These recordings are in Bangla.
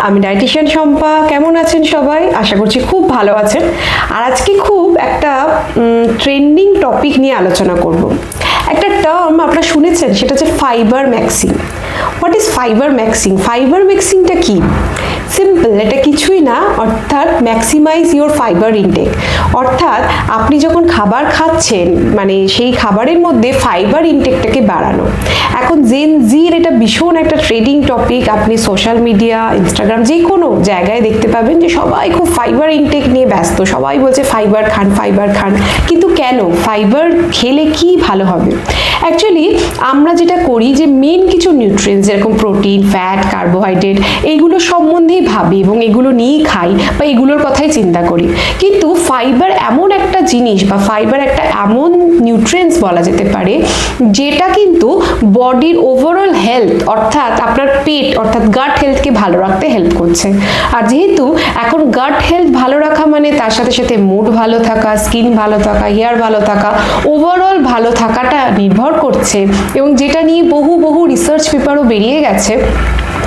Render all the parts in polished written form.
আমি ডায়েটিশিয়ান শম্পা। কেমন আছেন সবাই? আশা করছি খুব ভালো আছেন। আর আজকে খুব একটা ট্রেন্ডিং টপিক নিয়ে আলোচনা করব। একটা টার্ম আপনারা শুনেছেন, সেটা হচ্ছে fiber maxxing. What is fiber maxxing? Fiber ম্যাক্সিংটা কি? সিম্পল, এটা কিছুই না, অর্থাৎ ম্যাক্সিমাইজ ইওর ফাইবার ইনটেক। অর্থাৎ আপনি যখন খাবার খাচ্ছেন, মানে সেই খাবারের মধ্যে ফাইবার ইনটেকটাকে বাড়ানো। এখন জেন জির এটা ভীষণ একটা ট্রেডিং টপিক। আপনি সোশ্যাল মিডিয়া, ইনস্টাগ্রাম, যে কোনো জায়গায় দেখতে পাবেন যে সবাই খুব ফাইবার ইনটেক নিয়ে ব্যস্ত। সবাই বলছে ফাইবার খান, ফাইবার খান। কিন্তু কেন? ফাইবার খেলে কি ভালো হবে? অ্যাকচুয়ালি আমরা যেটা করি যে মেন কিছু নিউট্রিয়েন্টস যেরকম প্রোটিন, ফ্যাট, কার্বোহাইড্রেট, এইগুলো সম্বন্ধেই ভাবি এবং এগুলো নিয়েই খাই বা এগুলোর কথাই চিন্তা করি। কিন্তু ফাইবার এমন একটা জিনিস বা ফাইবার একটা এমন নিউট্রিয়েন্টস বলা যেতে পারে যেটা কিন্তু বডির ওভারঅল হেলথ, অর্থাৎ আপনার পেট অর্থাৎ গাট হেলথকে ভালো রাখতে হেল্প করছে। আর যেহেতু এখন গাট হেলথ ভালো রাখা মানে তার সাথে সাথে মুড ভালো থাকা, স্কিন ভালো থাকা, হেয়ার ভালো থাকা, ওভারঅল ভালো থাকাটা নির্ভর করছে এবং যেটা নিয়ে বহু রিসার্চ পেপারও বেরিয়ে গেছে।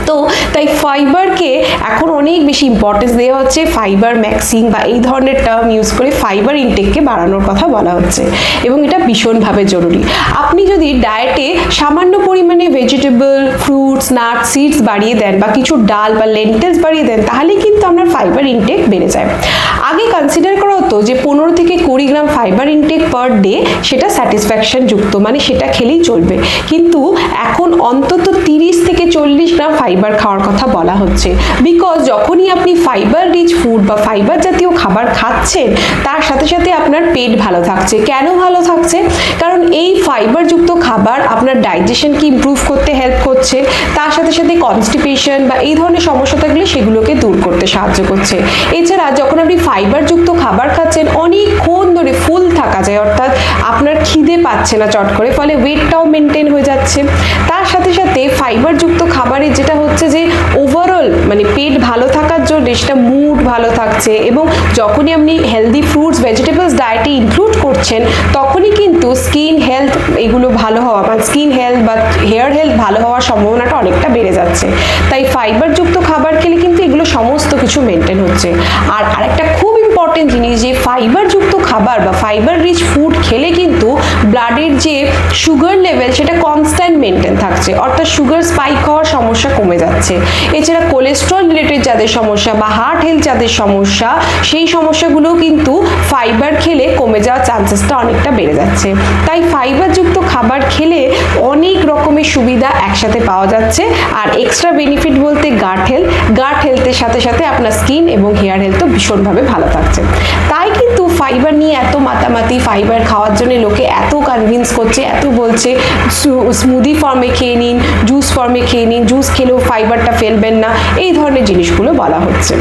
তো তাই ফাইবারকে এখন অনেক বেশি ইম্পর্টেন্স দেওয়া হচ্ছে। ফাইবার ম্যাক্সিং বা এই ধরনের টার্ম ইউজ করে ফাইবার ইনটেককে বাড়ানোর কথা বলা হচ্ছে এবং এটা ভীষণভাবে জরুরি। আপনি যদি ডায়েটে সামান্য পরিমাণে ভেজিটেবল, ফ্রুটস, নাট, সিডস বাড়িয়ে দেন বা কিছু ডাল বা লেন্টেলস বাড়িয়ে দেন, তাহলেই কিন্তু আপনার ফাইবার ইনটেক বেড়ে যায়। আগে কনসিডার করা হতো যে 15 থেকে 20 gram fibre intake per day সেটা স্যাটিসফ্যাকশন যুক্ত, মানে সেটা খেলেই চলবে। কিন্তু এখন অন্তত 30 থেকে 40 গ্রাম ফাইবার খাওয়ার কথা বলা হচ্ছে। বিকজ যখনই আপনি ফাইবার রিচ ফুড বা ফাইবার জাতীয় খাবার খাচ্ছেন, তার সাথে সাথে আপনার পেট ভালো থাকছে। কেন ভালো থাকছে? কারণ এই ফাইবারযুক্ত খাবার আপনার ডাইজেশনকে ইমপ্রুভ করতে হেল্প করছে, তার সাথে সাথে কনস্টিপেশন বা এই ধরনের সমস্যা থাকলে সেগুলোকে দূর করতে সাহায্য করছে। এছাড়া যখন আপনি ফাইবারযুক্ত খাবার খাচ্ছেন, অনেকক্ষণ ধরে ফুল থাকা যায়, অর্থাৎ আপনার খিদে পাচ্ছে না চট করে, ফলে ওয়েটটাও মেনটেন হয়ে যাচ্ছে। তার সাথে সাথে ফাইবারযুক্ত খাবারের যেটা হচ্ছে যে ওভারঅল মানে পেট ভালো থাকার জন্য সেটা মুড ভালো থাকছে এবং যখনই আপনি হেলদি ফ্রুটস, ভেজিটেবলস ডায়েটে ইনক্লুড করছেন, তখনই কিন্তু স্কিন হেলথ এগুলো ভালো হওয়া বা স্কিন হেলথ বা হেয়ার হেলথ ভালো হওয়ার সম্ভাবনাটা অনেকটা বেড়ে যাচ্ছে। তাই ফাইবারযুক্ত খাবার খেলে কিন্তু এগুলো সমস্ত কিছু মেনটেন হচ্ছে। আর আরেকটা খুব ইম্পর্টেন্ট জিনিস যে ফাইবারযুক্ত খাবার বা ফাইবার রিচ ফুড খেলে কিন্তু ব্লাডের যে সুগার লেভেল সেটা কনস্ট্যান্ট মেনটেন থাকছে, অর্থাৎ সুগার স্পাইক হওয়ার সমস্যা কমে যাচ্ছে। এছাড়া কোলেস্ট্রল রিলেটেড যাদের সমস্যা বা হার্ট হেলথ যাদের সমস্যা, সেই সমস্যাগুলো কিন্তু ফাইবার খেলে কমে যাওয়ার চান্সেসটা অনেকটা বেড়ে যাচ্ছে। তাই ফাইবারযুক্ত খাবার খেলে অনেক রকমের সুবিধা একসাথে পাওয়া যাচ্ছে। আর এক্সট্রা বেনিফিট বলতে গাট হেলথের সাথে সাথে আপনার স্কিন এবং হেয়ার হেলথও ভীষণভাবে ভালো থাকছে। তাই কিন্তু ফাইবার নিয়ে এত মাতামাতি, ফাইবার খাওয়ার জন্য লোকে এত কনভিন্স করছে, এত বলছে স্মুদি ফর্মে খেয়ে নিন, জুস ফর্মে খেয়ে নিন, জুস খেলেও ফাইবারটা ফেলবেন না, এই ধরনের জিনিসগুলো বলা হচ্ছে।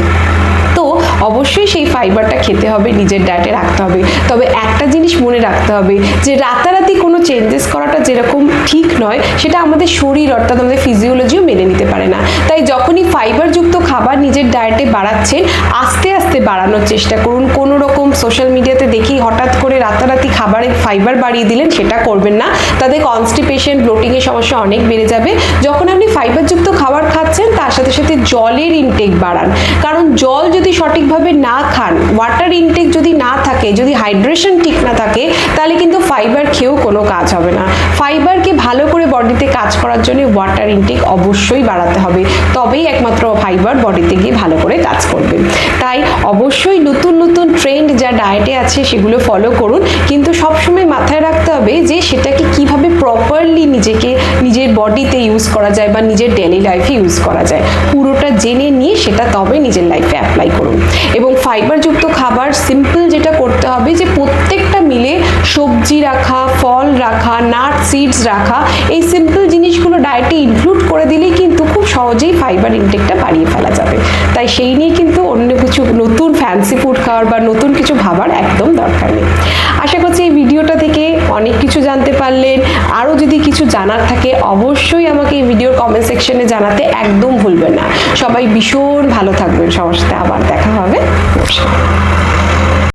তো অবশ্যই সেই ফাইবারটা খেতে হবে, নিজের ডায়েটে রাখতে হবে। তবে একটা জিনিস মনে রাখতে হবে যে রাতারাতি কোনো চেঞ্জেস করাটা যেরকম ঠিক নয়, সেটা আমাদের শরীর অর্থাৎ আমাদের ফিজিওলজিও মেনে নিতে পারে না। তাই যখনই ফাইবারযুক্ত খাবার নিজের ডায়েটে বাড়াচ্ছেন, আস্তে আস্তে বাড়ানোর চেষ্টা করুন। কোনো রকম সোশ্যাল মিডিয়াতে দেখি হঠাৎ করে রাতারাতি খাবারে ফাইবার বাড়িয়ে দিলেন, সেটা করবেন না। তাদের কনস্টিপেশন, ব্লোটিংয়ের সমস্যা অনেক বেড়ে যাবে। যখন আপনি ফাইবারযুক্ত খাবার খাচ্ছেন, তার সাথে সাথে জলের ইনটেক বাড়ান। কারণ জল যদি সঠিকভাবে না খান, ওয়াটার ইনটেক যদি না থাকে, যদি হাইড্রেশন ঠিক না থাকে, তাহলে কিন্তু ফাইবার খেয়েও কোনো কাজ হবে না। ফাইবারকে ভালো করে বডিতে কাজ করার জন্য ওয়াটার ইনটেক অবশ্যই বাড়াতে হবে, তবেই একমাত্র ফাইবার বডিতে গিয়ে ভালো করে কাজ করবে। তাই অবশ্যই নতুন ট্রেন্ড যা ডায়েটে আছে সেগুলো ফলো করুন, কিন্তু সবসময় মাথায় রাখতে হবে যে সেটাকে কিভাবে প্রপারলি নিজের বডিতে ইউজ করা যায় বা নিজের ডেইলি লাইফে ইউজ করা যায়, পুরোটা জেনে নিয়ে সেটা তবে নিজের লাইফে অ্যাপ্লাই করুন। এবং ফাইবারযুক্ত খাবার সিম্পল যেটা করতে হবে যে প্রত্যেকটা মিলে সবজি রাখা, ফল রাখা, নাট, সিডস রাখা, এই সিম্পল জিনিসগুলো ডায়েটে ইনক্লুড করে দিলেই কিন্তু খুব সহজেই ফাইবার ইনটেকটা বাড়িয়ে ফেলা যাবে। তাই সেই নিয়ে কিন্তু অন্য কিছু নতুন ফ্যান্সি ফুড খাওয়ার বা নতুন কিছু ভাবার একদম দরকার নেই। আশা করছি এই ভিডিওটা থেকে অনেক কিছু জানতে পারলেন। আরও যদি কিছু জানার থাকে অবশ্যই আমাকে এই ভিডিওর কমেন্ট সেকশনে জানাতে একদম ভুলবেন না। সবাই ভীষণ ভালো থাকবেন, সবার সাথে আবার দেখা হবে। নমস্কার।